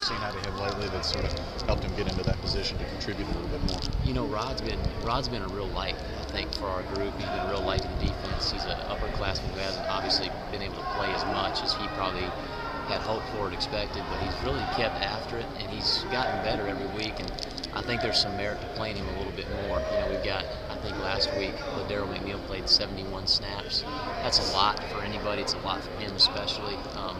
seen out of him lately that's sort of helped him get into that position to contribute a little bit more? You know, Rod's been a real light, I think, for our group. He's been a real light to the defense. He's an upperclassman who hasn't obviously been able to play as much as he probably had hoped for and expected, but he's really kept after it, and he's gotten better every week. And I think there's some merit to playing him a little bit more. You know, we've got, I think last week, Daryl McNeil played 71 snaps. That's a lot for anybody. It's a lot for him especially,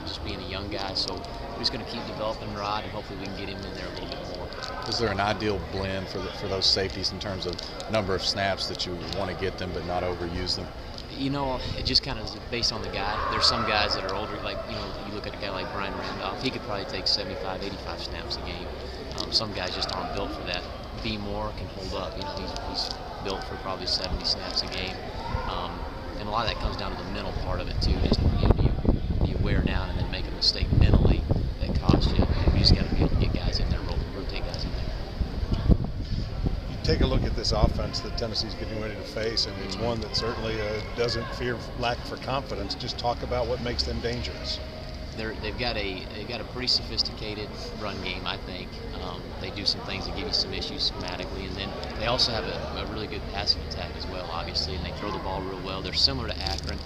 just being a young guy. So we're just going to keep developing Rod, and hopefully we can get him in there a little bit more. Is there an ideal blend for those safeties in terms of number of snaps that you want to get them but not overuse them? You know, it just kind of is based on the guy. There's some guys that are older, like, you know, you look at a guy like Brian Randolph, he could probably take 75, 85 snaps a game. Some guys just aren't built for that. B. Moore can hold up. You know, he's built for probably 70 snaps a game. And a lot of that comes down to the mental part of it, too. Just, you know, do you wear down and then make a mistake mentally that costs you? You just got to be able to get guys in there, rotate guys in there. Take a look at this offense that Tennessee's getting ready to face, and it's one that certainly doesn't fear lack for confidence. Just talk about what makes them dangerous. They've got a pretty sophisticated run game, I think. They do some things that give you some issues schematically, and then they also have a really good passing attack as well, obviously, and they throw the ball real well. They're similar to Akron.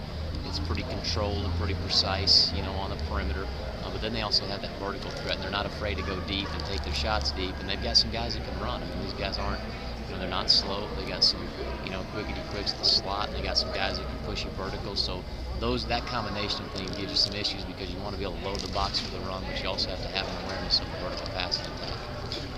It's pretty controlled and pretty precise, you know, on the perimeter. But then they also have that vertical threat, and they're not afraid to go deep and take their shots deep. And they've got some guys that can run. I mean, these guys aren't, you know, they're not slow. They got some, you know, quickity-quicks at the slot, and they got some guys that can push you vertical. So that combination thing gives you some issues because you want to be able to load the box for the run, but you also have to have an awareness of the vertical passing attack.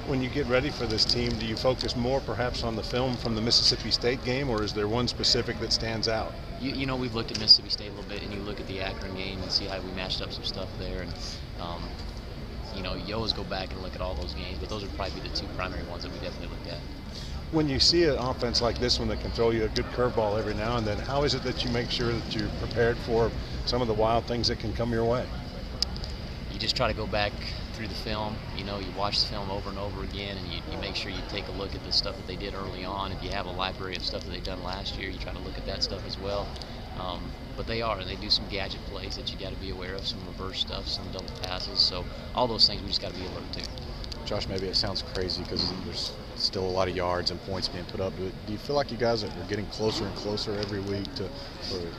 When you get ready for this team, do you focus more perhaps on the film from the Mississippi State game, or is there one specific that stands out? You know, we've looked at Mississippi State a little bit, and you look at the Akron game and see how we matched up some stuff there. And you know, you always go back and look at all those games, but those would probably be the two primary ones that we definitely looked at. When you see an offense like this one that can throw you a good curveball every now and then, how is it that you make sure that you're prepared for some of the wild things that can come your way? You just try to go back through the film. You know, you watch the film over and over again, and you make sure you take a look at the stuff that they did early on. If you have a library of stuff that they've done last year, you try to look at that stuff as well. But they do some gadget plays that you got to be aware of, some reverse stuff, some double passes. So all those things we just got to be alert to. Josh, maybe it sounds crazy because there's still a lot of yards and points being put up. Do you feel like you guys are getting closer and closer every week to sort of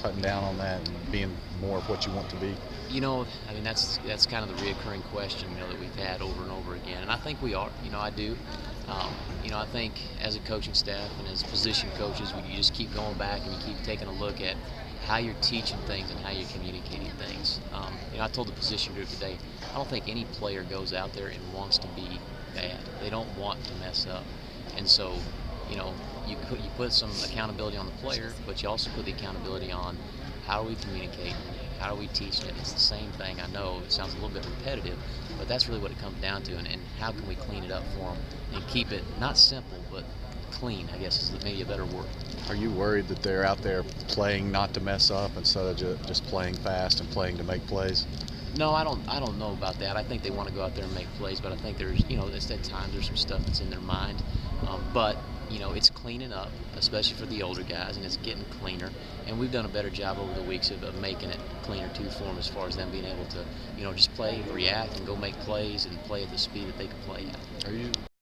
cutting down on that and being more of what you want to be? You know, I mean, that's kind of the reoccurring question, you know, that we've had over and over again, and I think we are. You know, I do. You know, I think as a coaching staff and as position coaches, you just keep going back and you keep taking a look at how you're teaching things and how you're communicating things. You know, I told the position group today, I don't think any player goes out there and wants to be bad. They don't want to mess up. And so, you know, you put some accountability on the player, but you also put the accountability on how are we communicating, how are we teaching it. It's the same thing. I know it sounds a little bit repetitive, but that's really what it comes down to, and how can we clean it up for them and keep it not simple, but clean, I guess is maybe a better word. Are you worried that they're out there playing not to mess up instead of just playing fast and playing to make plays? No, I don't know about that. I think they want to go out there and make plays, but I think there's, you know, at times there's some stuff that's in their mind. But you know, it's cleaning up, especially for the older guys, and it's getting cleaner. And we've done a better job over the weeks of making it cleaner too for them, as far as them being able to, you know, just play, react, and go make plays and play at the speed that they can play at. Are you